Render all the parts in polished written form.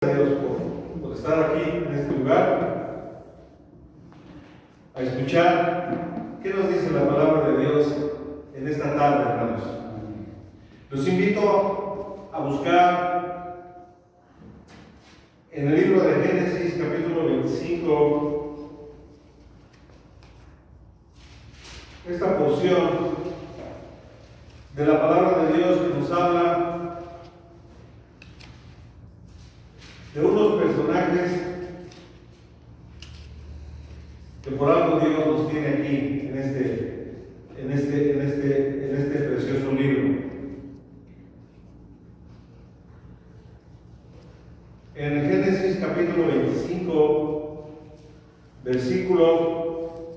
a Dios por estar aquí en este lugar, a escuchar qué nos dice la palabra de Dios en esta tarde, hermanos. Los invito a buscar en el libro de Génesis, capítulo 25, esta porción de la palabra de Dios que nos habla de unos personajes que por algo Dios nos tiene aquí en este precioso libro. En el Génesis capítulo 25, versículo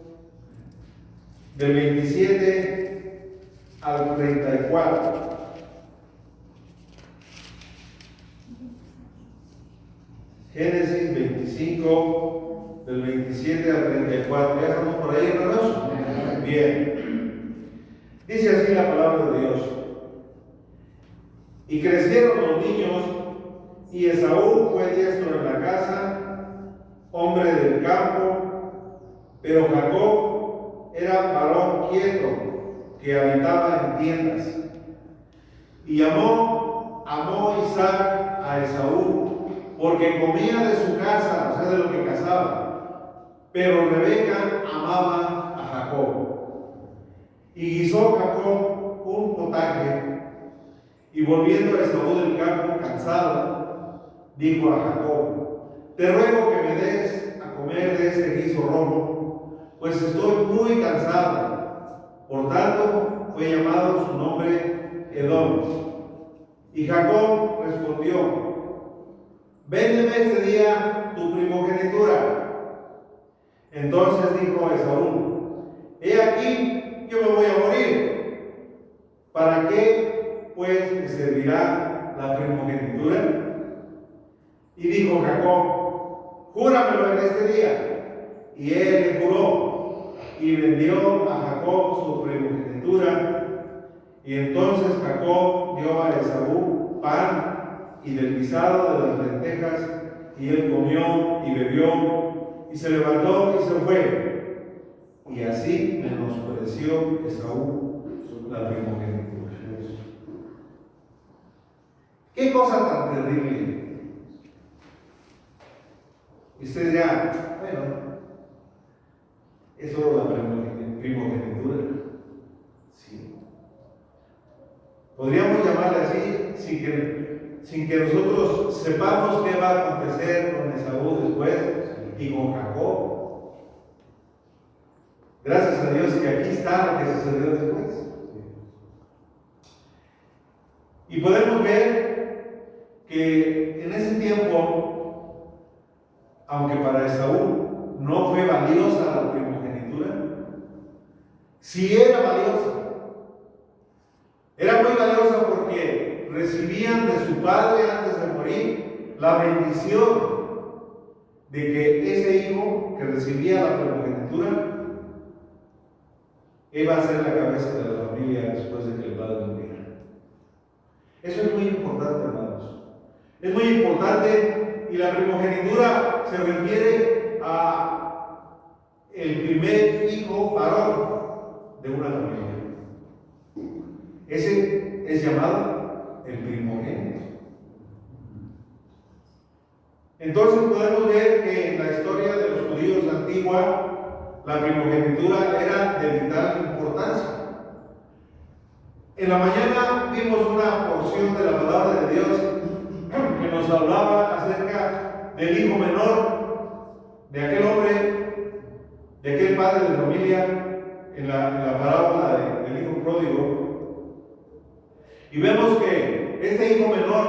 del 27 al 34. Génesis 25, del 27 al 34. ¿Ya estamos por ahí, hermanos? Bien. Dice así la palabra de Dios. Y crecieron los niños, y Esaú fue diestro en la casa, hombre del campo, pero Jacob era varón quieto, que habitaba en tiendas. Y amó Isaac a Esaú, porque comía de su casa, o sea, de lo que cazaba. Pero Rebeca amaba a Jacob. Y guisó Jacob un potaje, y volviendo a Esaú del campo cansado, dijo a Jacob: te ruego que me des a comer de este guiso rojo, pues estoy muy cansado. Por tanto, fue llamado su nombre Edom. Y Jacob respondió: véndeme este día tu primogenitura. Entonces dijo Esaú: he aquí, yo me voy a morir. ¿Para qué, pues, me servirá la primogenitura? Y dijo Jacob: júramelo en este día. Y él le juró, y vendió a Jacob su primogenitura. Y entonces Jacob dio a Esaú pan y del guisado de las lentejas, y él comió y bebió, y se levantó y se fue. Y así menospreció Esaú la primogenitura. ¿Qué cosa tan terrible? Y usted dirá: bueno, es solo la primogenitura. Sí. Podríamos llamarle así sin que nosotros sepamos qué va a acontecer con Esaú después y con Jacob. Gracias a Dios que aquí está lo que sucedió después. Y podemos ver que en ese tiempo, aunque para Esaú no fue valiosa la primogenitura, sí era valiosa. Era muy valiosa porque recibían de su padre antes de morir la bendición de que ese hijo que recibía la primogenitura iba a ser la cabeza de la familia después de que el padre muriera. Eso es muy importante, hermanos. Es muy importante, y la primogenitura se refiere a el primer hijo varón de una familia. Ese es llamado el primogénito. Entonces podemos ver que en la historia de los judíos antigua, la primogenitura era de vital importancia. En la mañana vimos una porción de la palabra de Dios que nos hablaba acerca del hijo menor, de aquel hombre, de aquel padre de familia, en la parábola del hijo pródigo. Y vemos que este hijo menor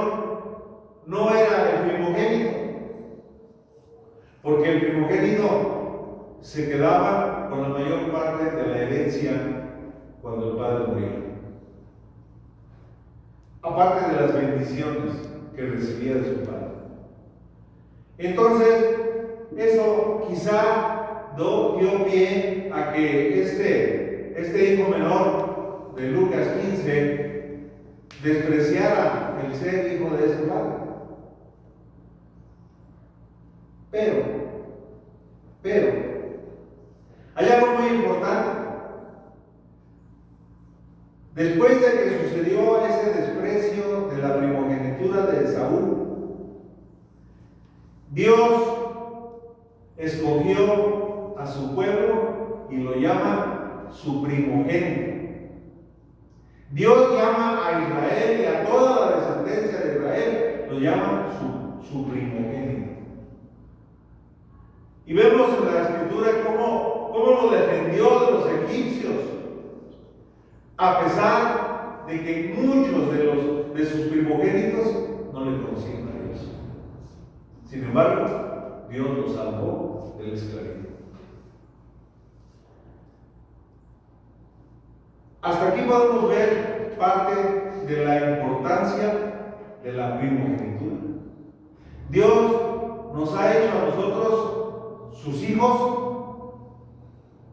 no era el primogénito, porque el primogénito se quedaba con la mayor parte de la herencia cuando el padre moría, aparte de las bendiciones que recibía de su padre. Entonces, eso quizá dio pie a que este hijo menor de Lucas 15 despreciara el ser hijo de ese padre. Pero, hay algo muy importante. Después de que sucedió ese desprecio de la primogenitura de Esaú, Dios escogió a su pueblo y lo llama su primogénito. Dios llama a Israel y a toda la descendencia de Israel, lo llama su primogénito. Y vemos en la escritura cómo lo defendió de los egipcios, a pesar de que muchos de sus primogénitos no le conocían a Dios. Sin embargo, Dios los salvó de la esclavitud. Hasta aquí podemos ver parte de la importancia de la primogenitura. Dios nos ha hecho a nosotros, sus hijos,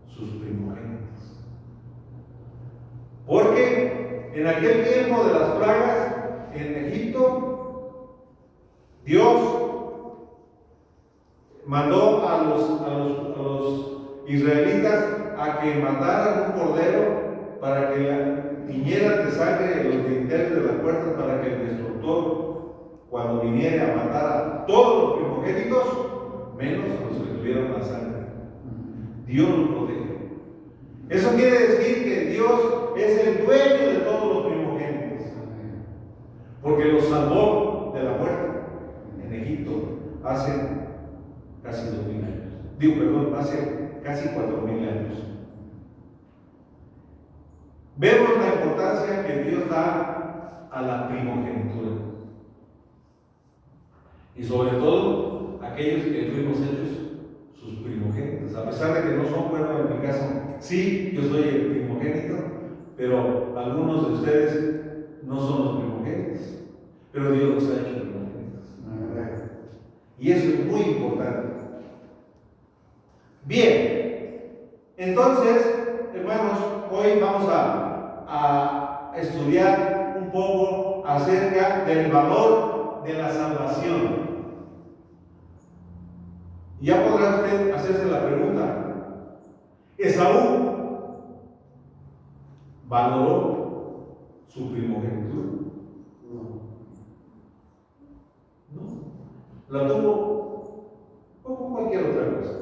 sus primogénitos. Porque en aquel tiempo de las plagas en Egipto, Dios mandó a los israelitas a que mataran un cordero para que tiñeran de sangre los dinteles de las puertas, para que el destructor, cuando viniera a matar a todos los primogénitos, menos a los que tuvieron la sangre. Dios los protege. Eso quiere decir que Dios es el dueño de todos los primogénitos, porque los salvó de la muerte en Egipto hace casi 2000 años. Hace casi 4000 años. Vemos la importancia que Dios da a la primogenitura. Y sobre todo, aquellos que fuimos hechos sus primogénitos. A pesar de que no son, bueno, en mi caso, sí, yo soy el primogénito, pero algunos de ustedes no son los primogénitos. Pero Dios los ha hecho primogénitos. Y eso es muy importante. Bien, entonces, hermanos, hoy vamos a estudiar un poco acerca del valor de la salvación. Ya podrá usted hacerse la pregunta: ¿Esaú valoró su primogenitura? No. La tuvo como cualquier otra cosa.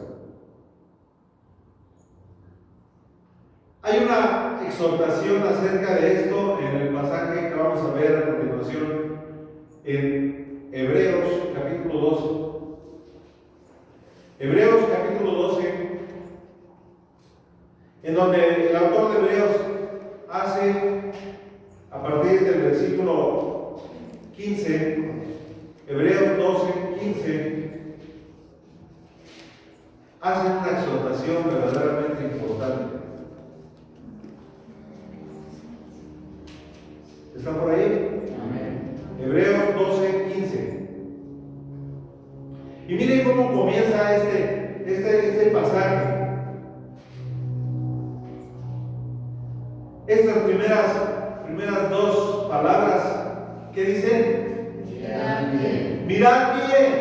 Hay una exhortación acerca de esto en el pasaje que vamos a ver a continuación en Hebreos capítulo 12. Hebreos capítulo 12, en donde el autor de Hebreos hace, a partir del versículo 15, Hebreos 12, 15, hace una exhortación verdaderamente importante. ¿Está por ahí? Amén. Hebreos 12, 15. Y miren cómo comienza este pasaje. Estas primeras dos palabras que dicen: mirad bien. Mirad bien.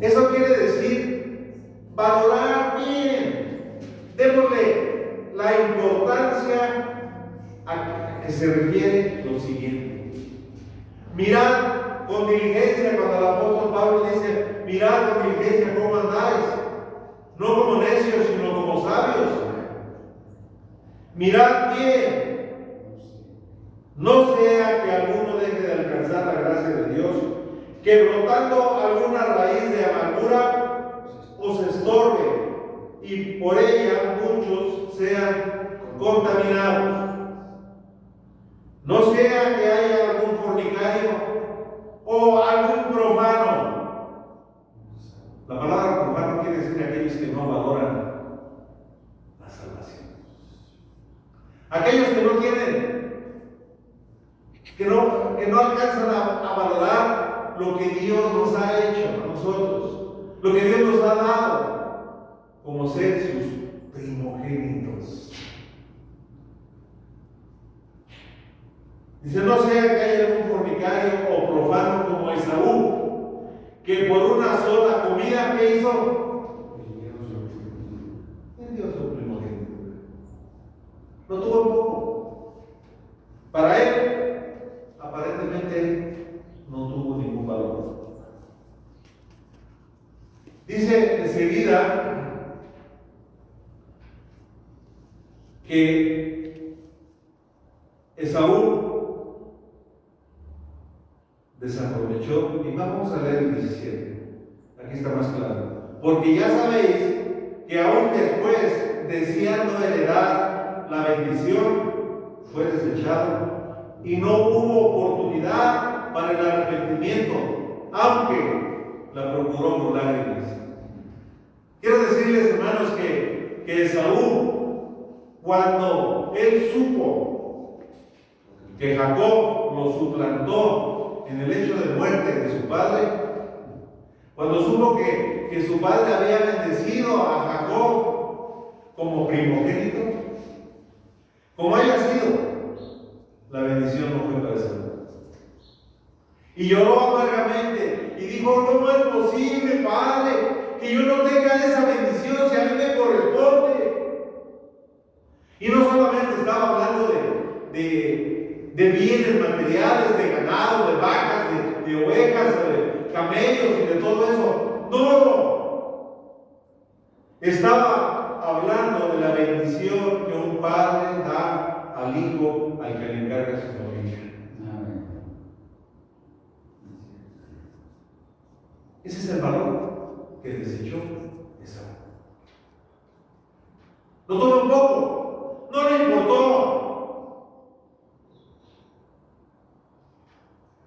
Eso quiere decir valorar bien. Démosle la importancia a que se refiere lo siguiente. Mirad con diligencia, cuando el apóstol Pablo dice: mirad con diligencia cómo andáis, no como necios, sino como sabios. Mirad bien, no sea que alguno deje de alcanzar la gracia de Dios, que brotando alguna raíz de amargura os estorbe, y por ella muchos sean contaminados. No sea que haya algún fornicario o algún profano. La palabra profano quiere decir aquellos que no valoran la salvación. Aquellos que no tienen, que no alcanzan a valorar lo que Dios nos ha hecho a nosotros, lo que Dios nos ha dado, como ser sus primogénitos. Dice: no sea que haya algún fornicario o profano como Esaú, que por una sola comida, ¿qué hizo? Vendió su primogenitura. Lo tuvo en poco. Para él, aparentemente, no tuvo ningún valor. Dice enseguida que Esaú desaprovechó, y vamos a leer el 17, aquí está más claro, porque ya sabéis que aún después, deseando heredar la bendición, fue desechado y no hubo oportunidad para el arrepentimiento, aunque la procuró con lágrimas. Quiero decirles, hermanos, que Esaú, cuando él supo que Jacob lo suplantó en el hecho de muerte de su padre, cuando supo que su padre había bendecido a Jacob como primogénito, como haya sido, la bendición no fue para Esaú. Y lloró amargamente y dijo: ¿cómo es posible, padre, que yo no tenga esa bendición si a mí me corresponde? Y no solamente estaba hablando de bienes materiales, de ganado, de vacas, de ovejas, de camellos y de todo eso. No. Estaba hablando de la bendición que un padre da al hijo al que le encarga su familia. Ese es el valor que desechó Esaú. Lo tomó un poco, no le importó.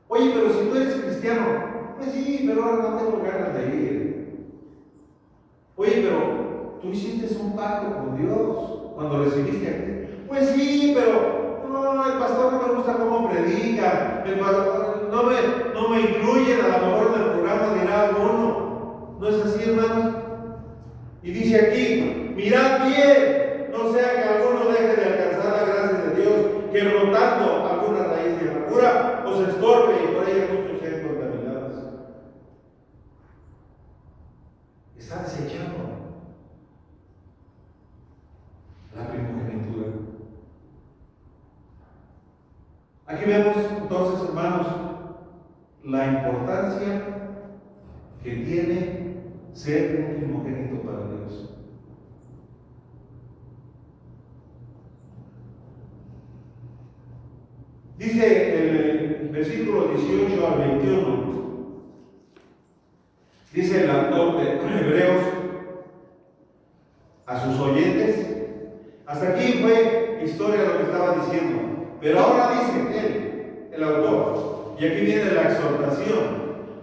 Oye, pero si tú eres cristiano, pues sí, pero ahora no tengo ganas de ir. Oye, pero tú hiciste un pacto con Dios cuando recibiste a Cristo. Pues sí, pero no, el pastor no me gusta cómo predica, el pastor no me incluyen a lo mejor en el programa, dirá alguno. ¿No es así, hermanos? Y dice aquí: mirad bien, no sea que alguno deje de alcanzar la gracia de Dios, que brotando alguna raíz de amargura os estorbe y por ella muchos sean contaminados. Está desechando la primogenitura. Aquí vemos entonces, hermanos, la importancia que tiene ser un primogénito para Dios. Dice el versículo 18 al 21, dice el autor de Hebreos a sus oyentes. Hasta aquí fue historia lo que estaba diciendo, pero ahora dice él, el autor, y aquí viene la exhortación.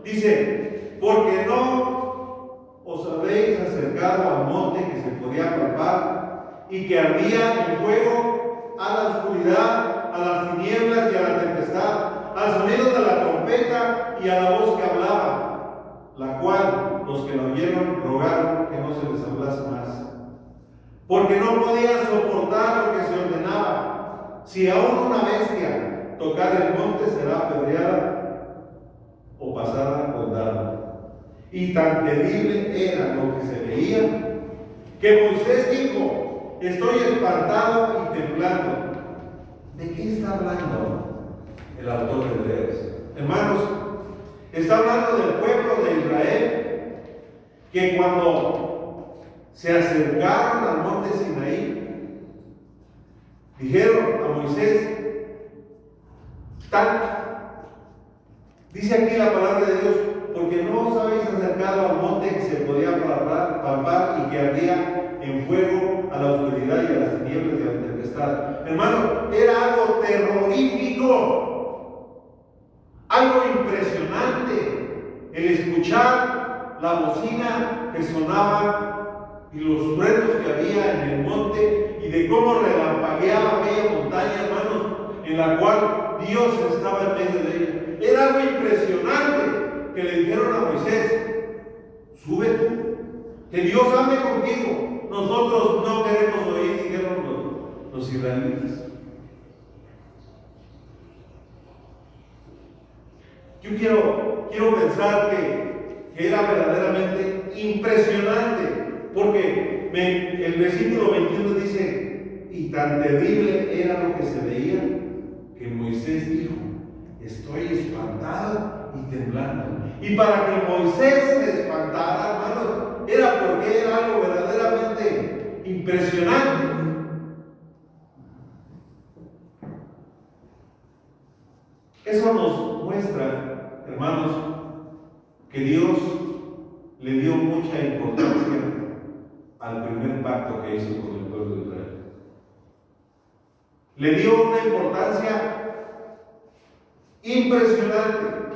Dice: porque no os habéis acercado al monte que se podía palpar y que ardía en fuego, a la oscuridad, a las tinieblas y a la tempestad, al sonido de la trompeta y a la voz que hablaba, la cual los que la oyeron rogaron que no se les hablase más, porque no podían soportar lo que se ordenaba. Si aún una bestia tocar el monte, será apedreada o pasada con dardo. Y tan terrible era lo que se veía, que Moisés dijo: estoy espantado y temblando. ¿De qué está hablando el autor de Hebreos? Hermanos, está hablando del pueblo de Israel, que cuando se acercaron al monte Sinaí, dijeron a Moisés: dice aquí la palabra de Dios: porque no os habéis acercado al monte que se podía palpar y que ardía en fuego, a la oscuridad y a las tinieblas de la tempestad. Hermano, era algo terrorífico, algo impresionante el escuchar la bocina que sonaba y los truenos que había en el monte, y de cómo relampagueaba aquella montaña, hermanos, en la cual Dios estaba en medio de ella. Era algo impresionante que le dijeron a Moisés: sube tú, que Dios hable contigo. Nosotros no queremos oír, dijeron los israelitas. Yo quiero pensar que que era verdaderamente impresionante, porque el versículo 21 dice, y tan terrible era lo que se veía, que Moisés dijo, estoy espantado y temblando. Y para que Moisés se espantara, hermanos, era porque era algo verdaderamente impresionante. Eso nos muestra, hermanos, que Dios le dio mucha importancia al primer pacto que hizo con el pueblo de Israel. Le dio una importancia impresionante,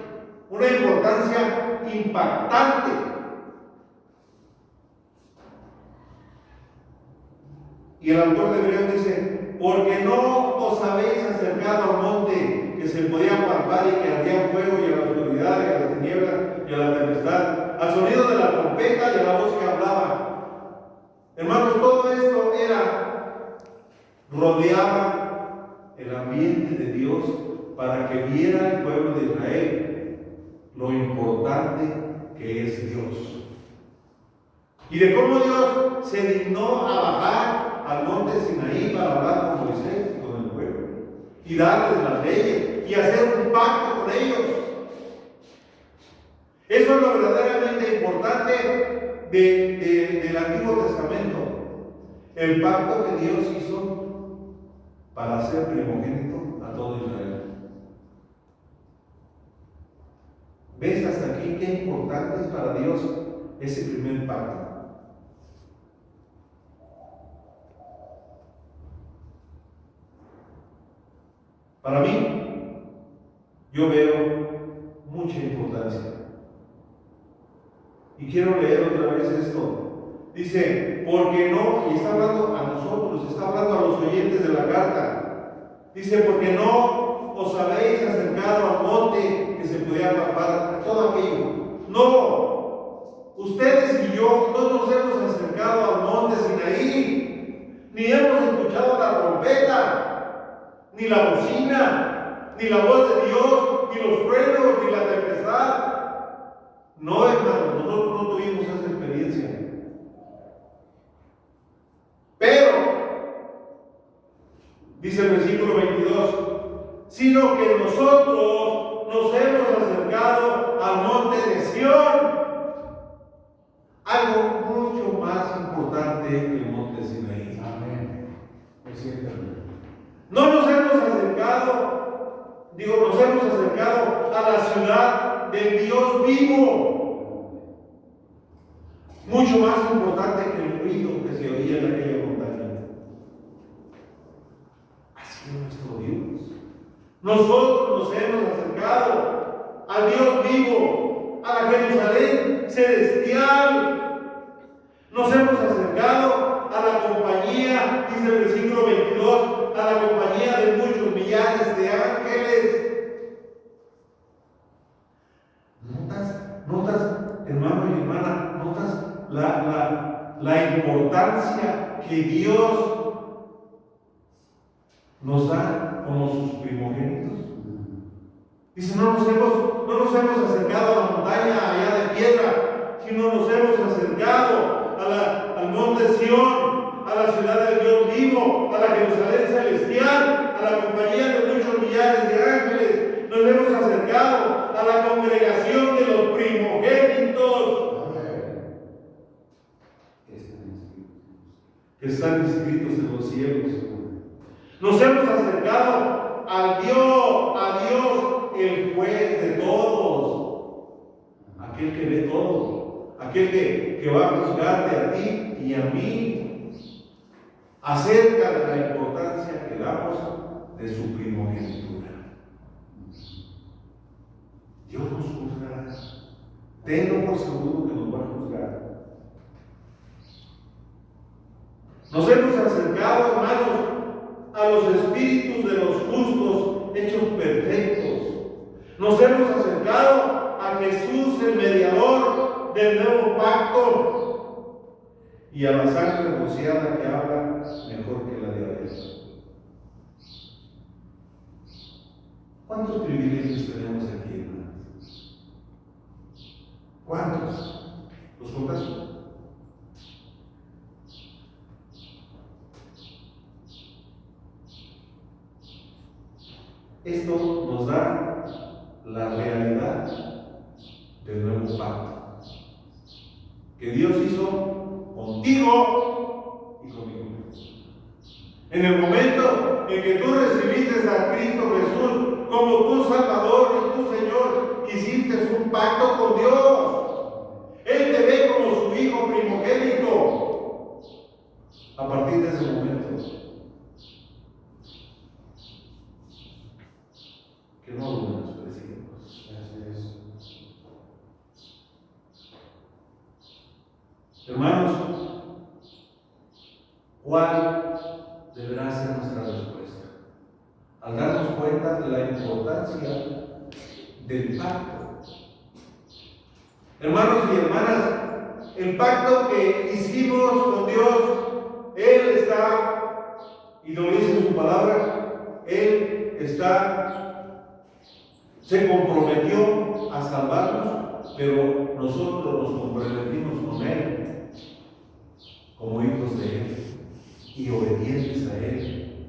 una importancia impactante. Y el autor de Hebreos dice, porque no os habéis acercado al monte que se podía palpar y que ardía fuego, y a la oscuridad, y a las tinieblas, y a la tempestad, al sonido de la trompeta y a la voz que hablaba. Hermanos, todo esto rodeaba el ambiente de Dios para que viera el pueblo de Israel lo importante que es Dios. Y de cómo Dios se dignó a bajar al monte Sinaí para hablar con Moisés y con el pueblo, y darles las leyes, y hacer un pacto con ellos. Eso es lo verdaderamente importante del Antiguo Testamento. El pacto que Dios hizo para hacer primogénito a todo Israel. ¿Ves hasta aquí qué importante es para Dios ese primer pacto? Para mí, yo veo mucha importancia. Y quiero leer otra vez esto. Dice, porque no, y está hablando a nosotros, está hablando a los oyentes de la carta. Dice, porque no os habéis acercado al monte que se podía palpar, a todo aquello. No, ustedes y yo no nos hemos acercado al monte Sinaí, ni hemos escuchado la trompeta, ni la bocina, ni la voz de Dios, ni los truenos, ni la tempestad. No, hermanos, nosotros no tuvimos esa experiencia. Pero, dice el versículo 22, sino que nosotros nos hemos acercado al monte de Sión. Algo mucho más importante que el monte Sinaí. Amén. Es cierto. No nos hemos acercado, nos hemos acercado a la ciudad del Dios vivo. Mucho más importante que el ruido que se oía en aquella montaña. Ha sido nuestro Dios. Nosotros nos hemos acercado al Dios vivo, a la Jerusalén celestial. Nos hemos acercado a la compañía, dice el versículo 22, a la compañía de muchos millares de ángeles. ¿Notas, hermano y hermana, notas la importancia que Dios nos da como sus primogénitos? Dice, no nos hemos acercado a la montaña allá de piedra, sino nos hemos acercado al monte Sión, a la ciudad del Dios vivo, a la Jerusalén celestial, a la compañía de muchos millares de ángeles. Nos hemos acercado a la congregación de los primogénitos que están inscritos en los cielos. Nos hemos acercado a Dios, el juez de todos, aquel que ve todo, aquel que va a juzgarte a ti y a mí acerca de la importancia que damos de su primogenitura. Dios nos juzgará. Tengo por seguro que nos va a juzgar. Nos hemos acercado, hermanos, a los espíritus de los justos hechos perfectos. Nos hemos acercado a Jesús, el mediador del nuevo pacto, y a la sangre rociada que habla mejor que la de Abel. ¿Cuántos privilegios tenemos aquí, hermanos? ¿Cuántos? ¿Los contas? Esto nos da la realidad del nuevo pacto que Dios hizo contigo y conmigo. En el momento en que tú recibiste a Cristo Jesús como tu Salvador y tu Señor, hiciste un pacto con Dios. Él te ve como su hijo primogénito. A partir de ese momento, que no lo menospreciemos. Hermanos, ¿cuál deberá ser nuestra respuesta? Al darnos cuenta de la importancia del pacto. Hermanos y hermanas, el pacto que hicimos con Dios, Él está, y lo dice en su palabra, Él se comprometió a salvarnos, pero nosotros nos comprometimos con Él como hijos de Él y obedientes a Él.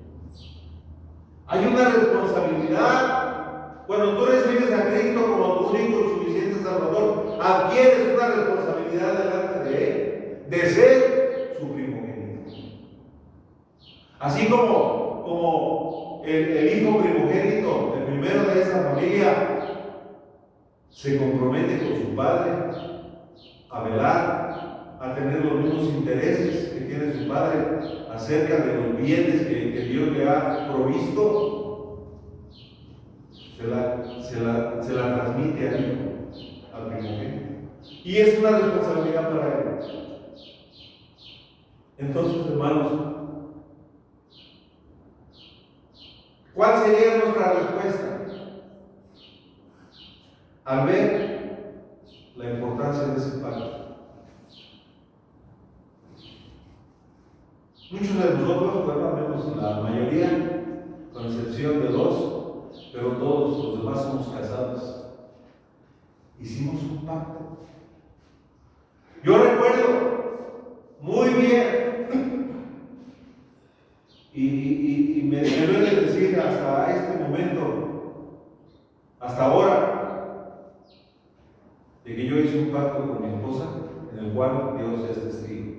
Hay una responsabilidad. Cuando tú recibes a Cristo como tu único y suficiente Salvador, adquieres una responsabilidad delante de Él, de ser su primogénito. Así como el hijo primogénito, el primero de esa familia, se compromete con su padre a velar, a tener los mismos intereses que tiene su padre acerca de los bienes que Dios le ha provisto, se la transmite al hijo, al primogénito. Y es una responsabilidad para él. Entonces, hermanos, ¿cuál sería nuestra respuesta? Al ver la importancia de ese pacto. Muchos de nosotros, bueno, al menos la mayoría, con excepción de dos, pero todos los demás somos casados, hicimos un pacto. Yo recuerdo muy bien, y me duele decir hasta este momento, hasta ahora, de que yo hice un pacto con mi esposa, en el cual Dios es testigo.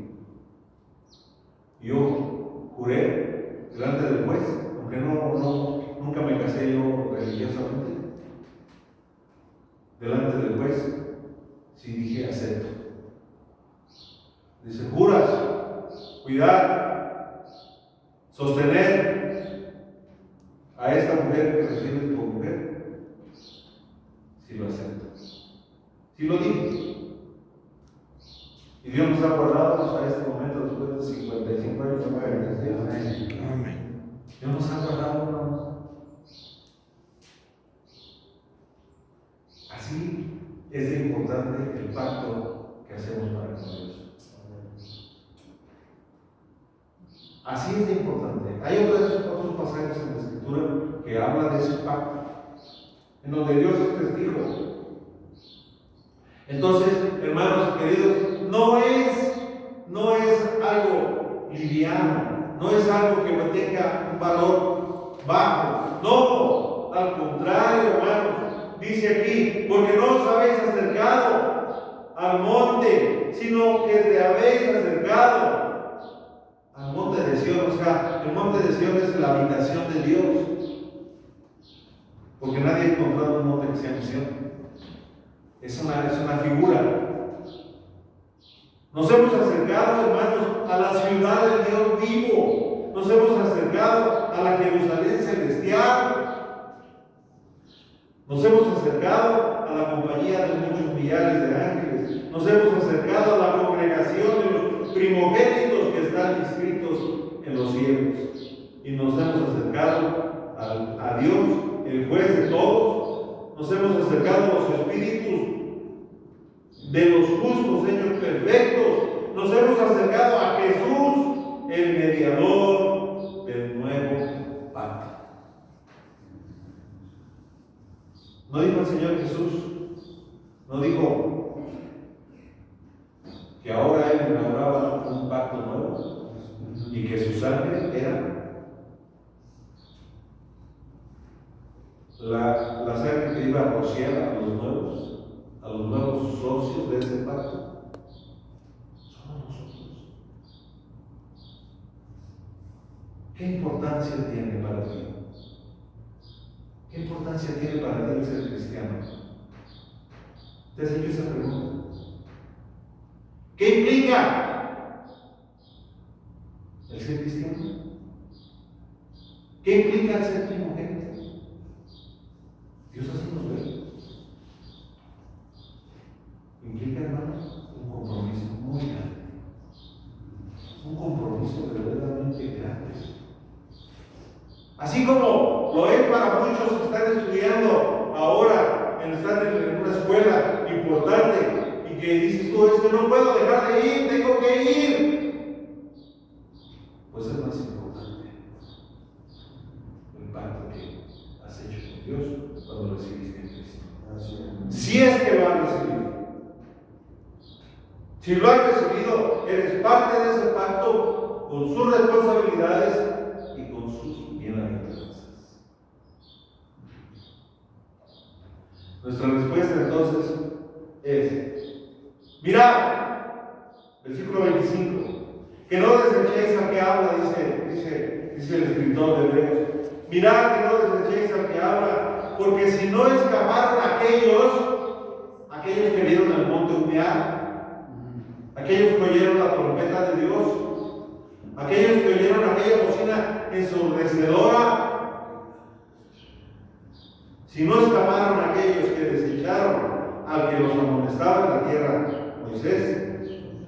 Yo juré delante del juez, aunque nunca me casé yo religiosamente, delante del juez, sí dije acepto. Dice, juras cuidar, sostener a esta mujer que recibes como mujer. Sí lo acepto. Sí lo dije. Y Dios nos ha guardado hasta este momento, después de 55 años. Amén. Dios nos ha guardado, hermanos. Así es de importante el pacto que hacemos para con Dios. Así es de importante. Hay otros pasajes en la Escritura que hablan de ese pacto, en donde Dios es testigo. Entonces, hermanos queridos, no es algo liviano, no es algo que tenga un valor bajo. No, al contrario, hermanos, dice aquí, porque no os habéis acercado al monte, sino que te habéis acercado al monte de Sión. O sea, el monte de Sión es la habitación de Dios, porque nadie ha encontrado un monte que sea Sión. Es una figura. Nos hemos acercado, hermanos, a la ciudad del Dios vivo. Nos hemos acercado a la Jerusalén celestial. Nos hemos acercado a la compañía de muchos millares de ángeles. Nos hemos acercado a la congregación de los primogénitos que están inscritos en los cielos. Y nos hemos acercado a Dios, el juez de todos. Nos hemos acercado a los espíritus de los justos hechos perfectos. Nos hemos acercado a Jesús, el mediador del nuevo pacto. ¿No dijo el Señor Jesús? ¿No dijo que ahora él inauguraba un pacto nuevo y que su sangre era la sangre que iba a rociar a los nuevos socios de ese pacto. Somos nosotros. ¿Qué importancia tiene para ti? ¿Qué importancia tiene para ti el ser cristiano? ¿Te has hecho esa pregunta? ¿Qué implica el ser cristiano? ¿Qué implica el ser primogénito? Dios así nos ve. Implica, hermanos, un compromiso muy grande. Un compromiso verdaderamente grande. Así como lo es para muchos que están estudiando ahora, están en una escuela importante y que dices tú, es que no puedo dejar de ir, tengo que ir. Pues es más importante el pacto que has hecho con Dios cuando recibiste a Cristo. Si es que lo has recibido. Si lo has recibido, eres parte de ese pacto con sus responsabilidades y con sus bienaventuranzas. Nuestra respuesta entonces es: mirad, versículo 25, que no desechéis al que habla, dice el escritor de Hebreos. Mirad que no desechéis al que habla, porque si no escaparon aquellos que vieron el monte humear, aquellos que oyeron la trompeta de Dios, aquellos que oyeron aquella bocina ensordecedora, si no escaparon aquellos que desecharon al que los amonestaba en la tierra, Moisés,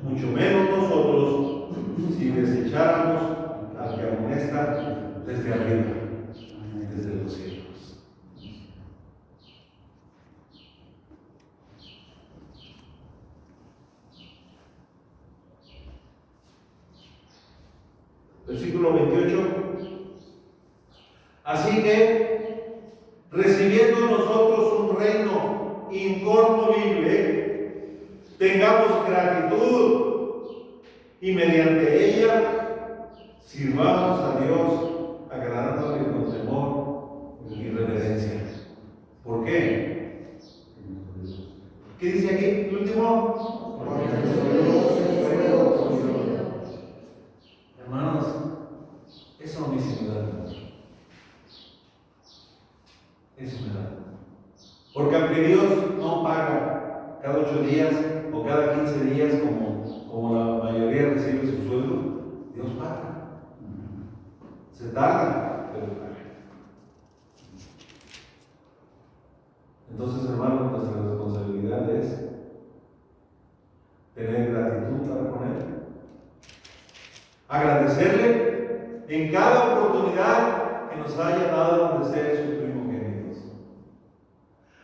mucho menos nosotros, si desecháramos al que amonesta desde arriba, desde los cielos. Versículo 28. Así que, recibiendo nosotros un reino inconmovible, tengamos gratitud y mediante ella sirvamos a Dios agradándole con temor y reverencia. ¿Por qué? ¿Qué dice aquí el último? Hermanos, eso a mí sí me da mucho. Eso me da. Porque aunque Dios no paga cada 8 días o cada 15 días como la mayoría recibe su sueldo, Dios paga. Se tarda, pero paga. Entonces, hermanos, nuestra responsabilidad es tener gratitud para con Él, agradecerle en cada oportunidad que nos haya dado de ser sus primogénitos,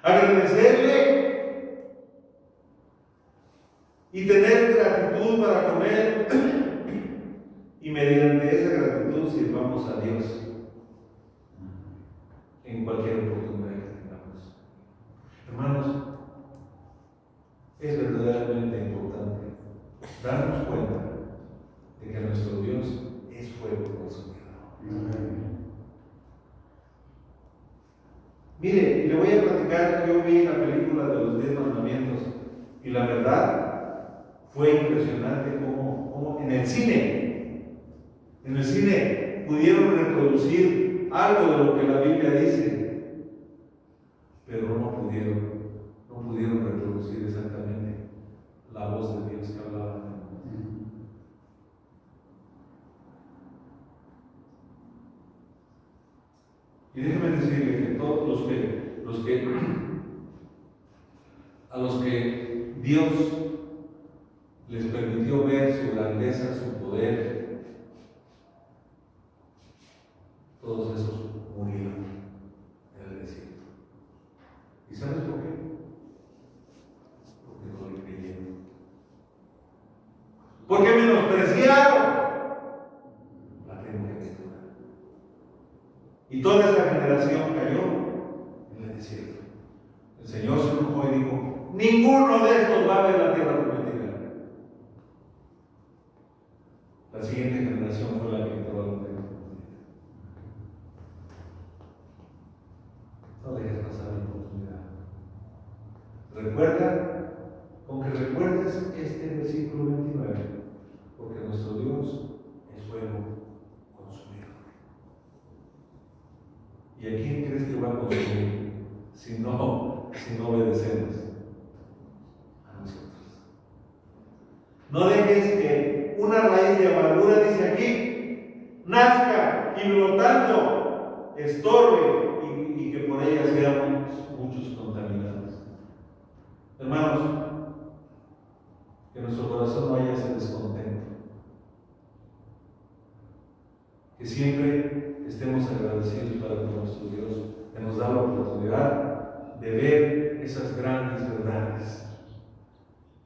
agradecerle y tener gratitud para con Él, y mediante esa gratitud sirvamos a Dios en cualquier oportunidad que tengamos. Hermanos, es verdaderamente importante darnos cuenta de que nuestro Dios es fuego consumidor. Mire, le voy a platicar, yo vi la película de los 10 mandamientos y la verdad fue impresionante como en el cine pudieron reproducir algo de lo que la Biblia dice, pero no pudieron reproducir exactamente la voz de Dios que hablaba. Y déjeme decirle que todos a los que Dios les permitió ver su grandeza, su poder, todos esos murieron en el desierto. ¿Y sabes por qué? Porque no le creyeron. Porque menospreciaron la primogenitura. Y toda esta generación cayó en el desierto. El Señor se enojó y dijo: ninguno de estos va a ver la tierra prometida. la siguiente generación fue la que probablemente. No dejes pasar la oportunidad. Recuerda, con que recuerdes este versículo 29, porque nuestro Dios es fuego consumidor. ¿Y a quién crees que va a consumir si no obedecemos? A nosotros. No dejes que una raíz de amargura, dice aquí, nazca y brotando estorbe y que por ella seamos muchos contaminados. Hermanos, que en nuestro corazón no haya ese descontento. Que siempre estemos agradecidos para con nuestro Dios, que nos da la oportunidad de ver esas grandes verdades,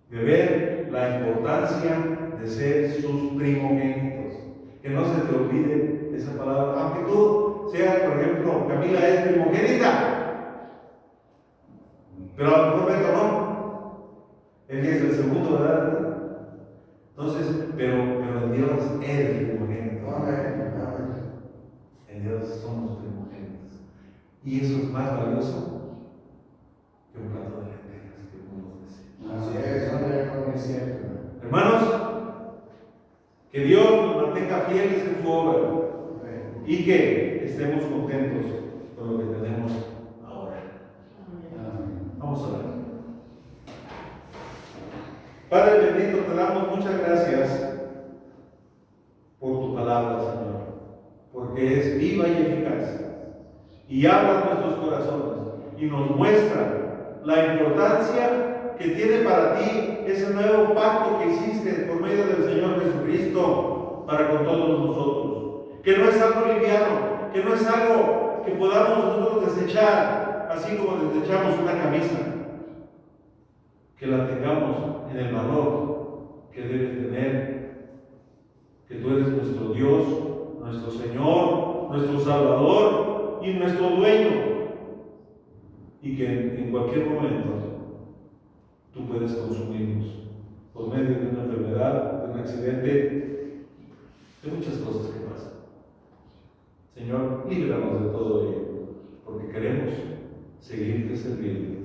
de ver la importancia de ser sus primogénitos. Que no se te olvide esa palabra, aunque tú seas, por ejemplo, Camila es primogénita, pero a lo mejor Beto no. Él es el segundo, ¿verdad? Entonces, pero en Dios eres primogénito. En Dios somos primogénitos. Y eso es más valioso que un plato de lentejas, que podemos decir. Así es cierto. Hermanos, que Dios nos mantenga fieles en su obra y que estemos contentos con lo que tenemos ahora. Vamos a orar. Padre bendito, te damos muchas gracias por tu palabra, Señor, porque es viva y eficaz y habla a nuestros corazones y nos muestra la importancia que tiene para ti ese nuevo pacto que hiciste por medio del Señor Jesucristo para con todos nosotros. Que no es algo liviano, que no es algo que podamos nosotros desechar, así como desechamos una camisa. Que la tengamos en el valor que debe tener, que tú eres nuestro Dios, nuestro Señor, nuestro Salvador y nuestro dueño, y que en cualquier momento tú puedes consumirnos por medio de una enfermedad, de un accidente, de muchas cosas que pasan. Señor, líbranos de todo ello, porque queremos seguirte sirviendo